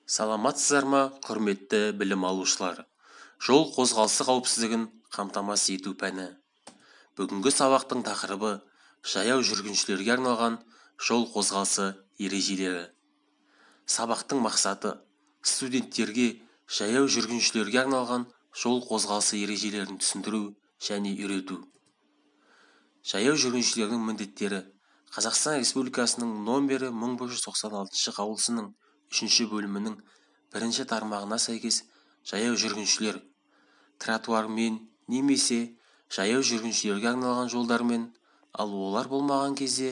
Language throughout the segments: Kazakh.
Саламатсыздар ма, құрметті білім алушылар? Жол қозғалысы қауіпсіздігін қамтамасыз ету пәні. Бүгінгі сабақтың тақырыбы жаяу жүргіншілерге арналған жол қозғалысы ережелері. Сабақтың мақсаты студенттерге жаяу жүргіншілерге арналған жол қозғалысы ережелерін түсіндіру және үйрету. Жаяу жүргіншілердің міндеттері Қазақстан Республикасының номері 1596 қаулысының 3 бөлімінің 1 тармағына сәйкес жаяу жүргіншілер тротуармен немесе жаяу жүргіншілерге арналған жолдармен, ал олар болмаған кезде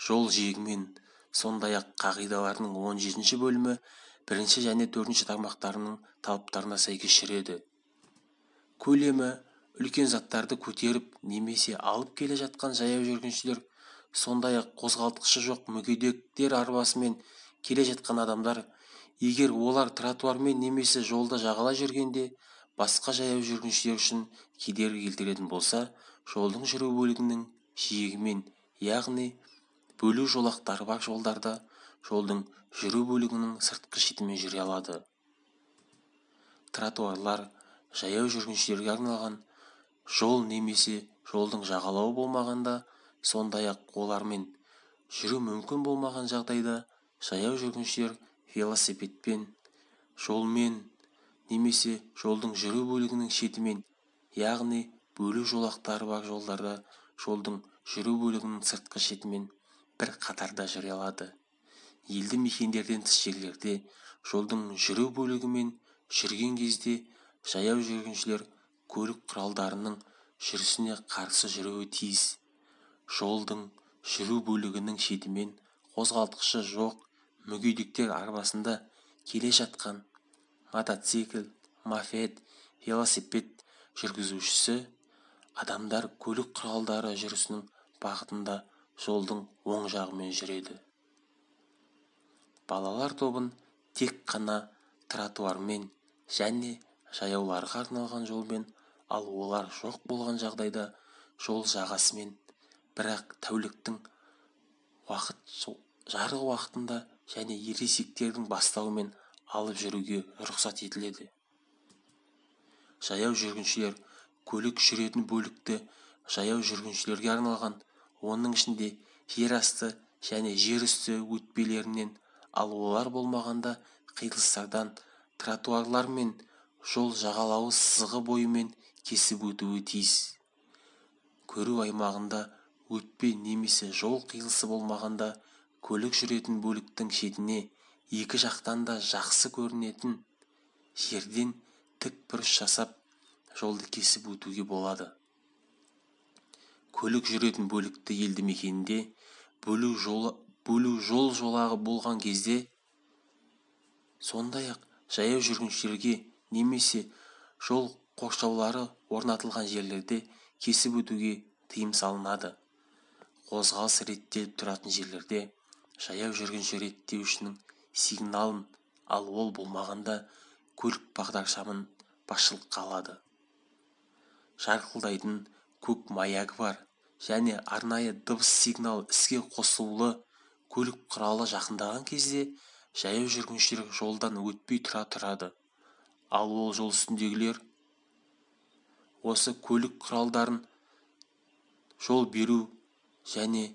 жол жиегімен, сондай-ақ қағидаларының 17 бөлімі 1 және 4 тармақтарының талаптарына сәйкес жүреді. Көлемі үлкен заттарды көтеріп немесе алып келе жатқан жаяу жүргіншілер, сондай-ақ қозғалтқышы жоқ мүгедектер арбасымен келе жатқан адамдар, егер олар тротуармен немесе жолда жағалай жүргенде басқа жаяу жүргіншілер үшін кедергі келтіретін болса, жолдың жүру бөлігінің жиегімен, яғни бөлу жолақтары бар жолдарда жолдың жүру бөлігінің сыртқы шетімен жүре алады. Тротуарлар жаяу жүргіншілерге арналған жол немесе жолдың жағалауы болмағанда, сондай-ақ олармен жүру мүмкін болмаған жағдайда жаяу жүргіншілер велосипедпен, жолмен немесе жолдың жүру бөлігінің шетімен, яғни бөлу жолақтары бар жолдарда жолдың жүру бөлігінің сыртқы шетімен бір қатарда жүре алады. Елді мекендерден тыс жерлерде жолдың жүру бөлігімен жүрген кезде жаяу жүргіншілер көлік құралдарының жүрісіне қарсы жүруі тиіс. Жолдың жүру бөлігінің шетімен қозғалтқышы жоқ мүгедектер арбасында келе жатқан мотоцикл, мопед, велосипед жүргізушісі адамдар көлік құралдары жүрісінің бағытында жолдың оң жағымен жүреді. Балалар тобын тек қана тротуармен және жаяуларға арналған жолмен, ал олар жоқ болған жағдайда жол жағасымен, бірақ тәуліктің жарық уақытында және ересектердің бастауымен алып жүруге рұқсат етіледі. Жаяу жүргіншілер көлік жүретін бөлікті жаяу жүргіншілерге арналған, оның ішінде жер асты және жер үсті өтпелерінен, ал олар болмағанда қиылыстардан, тротуарлар мен жол жағалауы сызығы бойымен кесіп өтуі тиіс. Көру аймағында өтпе немесе жол қиылысы болмағанда көлік жүретін бөліктің шетіне екі жақтан да жақсы көрінетін жерден тік бұрыш жасап жолды кесіп өтуге болады. Көлік жүретін бөлікті елді мекенінде бөлу жол жолағы болған кезде, сондай-ақ жаяу жүргіншілерге немесе жол қоршаулары орнатылған жерлерде кесіп өтуге тыйым салынады. Қозғалыс реттеліп тұратын жерлерде жаяу жүргінші реттеушінің сигналын, ал ол болмағанда көлік бағдаршамын басшылыққа алады. Жарқылдайтын көк маягы бар және арнайы дыбыс сигнал іске қосылуы көлік құралы жақындаған кезде жаяу жүргіншілер жолдан өтпей тұрады. Ал ол жол үстіндегілер осы көлік құралдарын жол беру және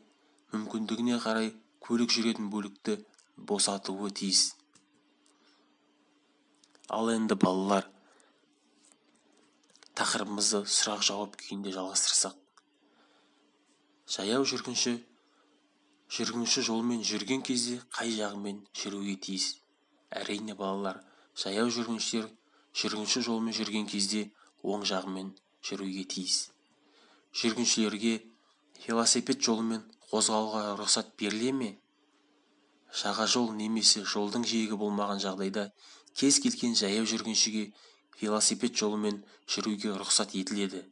мүмкіндігіне қарай көлік жүретін бөлікті босатуы тиіс. Ал енді балалар, тақырыбымызды сұрақ-жауап күйінде жалғастырсақ. Жаяу жүргінші жолмен жүрген кезде қай жағымен жүруге тиіс? Әрине балалар, жаяу жүргіншілер жүргінші жолмен жүрген кезде оң жағымен жүруге тиіс. Жүргіншілерге велосипед жолымен қозғалуға рұқсат беріле ме? Жаға жол немесе жолдың жиегі болмаған жағдайда кез келген жаяу жүргіншіге велосипед жолымен жүруге рұқсат етіледі.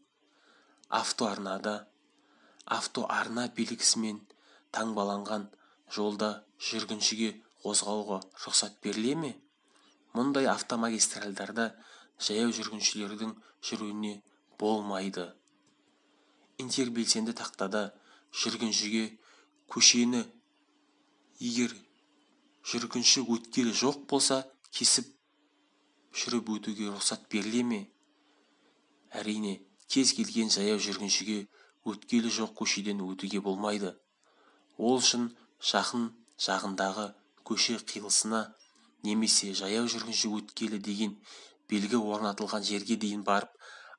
Автоарна белгісімен таңбаланған жолда жүргіншіге қозғалуға рұқсат беріле ме? Мұндай автомагистральдарда жаяу жүргіншілердің жүруіне болмайды. Интербелсенді тақтада жүргіншіге көшені егер жүргінші өткелі жоқ болса кесіп жүріп өтуге рұқсат беріле ме? Әрине, кез келген жаяу жүргіншіге өткелі жоқ көшеден өтуге болмайды. Ол үшін жақын жағындағы көше қиылысына немесе жаяу жүргінші өткелі деген белгі орнатылған жерге дейін барып,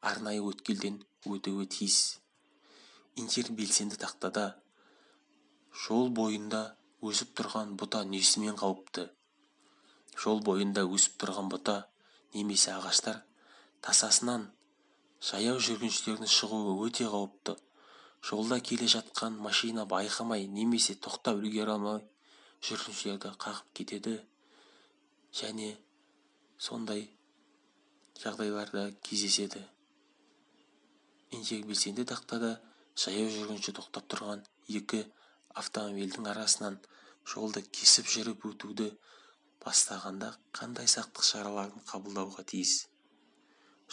арнайы өткелден өтуі тиіс. Интербелсенді тақтада жол бойында өсіп тұрған бұта несімен қауіпті? Жол бойында өсіп тұрған бұта немесе ағаштар тасасынан жаяу жүргіншілердің шығуы өте қауіпті. Жолда келе жатқан машина байқамай немесе тоқтап үлгере алмай жүргіншілерді қағып кетеді және сондай жағдайларда кездеседі. Интербелсенді тақтада жаяу жүргінші тоқтап тұрған екі автомобильдің арасынан жолды кесіп жүріп өтуді бастағанда қандай сақтық шараларын қабылдауға тиіс?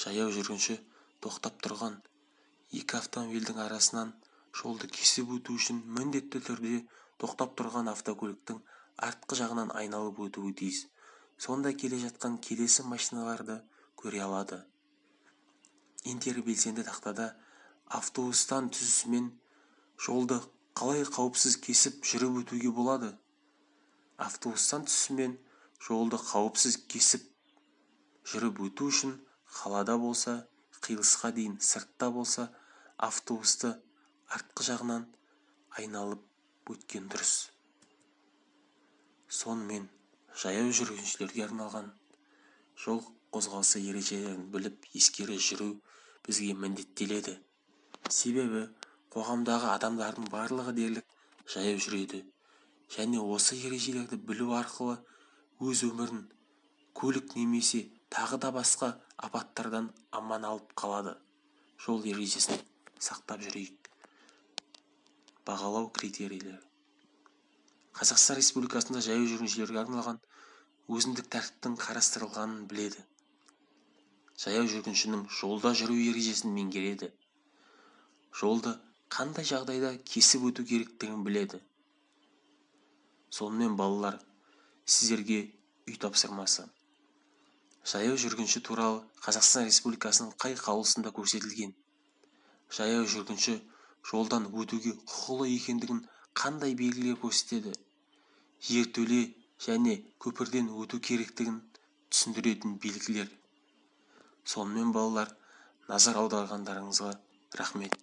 Жаяу жүргінші тоқтап тұрған екі автомобильдің арасынан жолды кесіп өту үшін міндетті түрде тоқтап тұрған автокөліктің артқы жағынан айналып өтуі тиіс. Сонда келе жатқан келесі машиналарды көре алады. Интербелсенді тақтада автобустан түсісімен жолды қалай қауіпсіз кесіп жүріп өтуге болады? Автобустан түсісімен жолды қауіпсіз кесіп жүріп өту үшін қалада болса, қиылысқа дейін сыртта болса, автобусты артқы жағынан айналып өткен дұрыс. Сонымен жаяу жүргіншілерге арналған жол қозғалысы ережелерін біліп ескере жүру бізге міндеттеледі. Себебі қоғамдағы адамдардың барлығы дерлік жаяу жүреді және осы ережелерді білу арқылы өз өмірін көлік немесе тағы да басқа апаттардан аман алып қалады. Жол ережесін сақтап жүрейік. Бағалау критерийлері. Қазақстан Республикасында жаяу жүргіншілерге арналған өзіндік тәртіптің қарастырылғанын біледі. Жаяу жүргіншінің жолда жүру ережесін меңгереді. Жолды қандай жағдайда кесіп өту керектігін біледі. Сонымен балалар, сіздерге үй тапсырмасы. Жаяу жүргінші туралы Қазақстан Республикасының қай қаулысында көрсетілген? Жаяу жүргінші жолдан өтуге құқылы екендігін қандай белгілер көрсетеді? Жертөле және көпірден өту керектігін түсіндіретін белгілер. Сонымен балалар, назар аударғандарыңызға рахмет.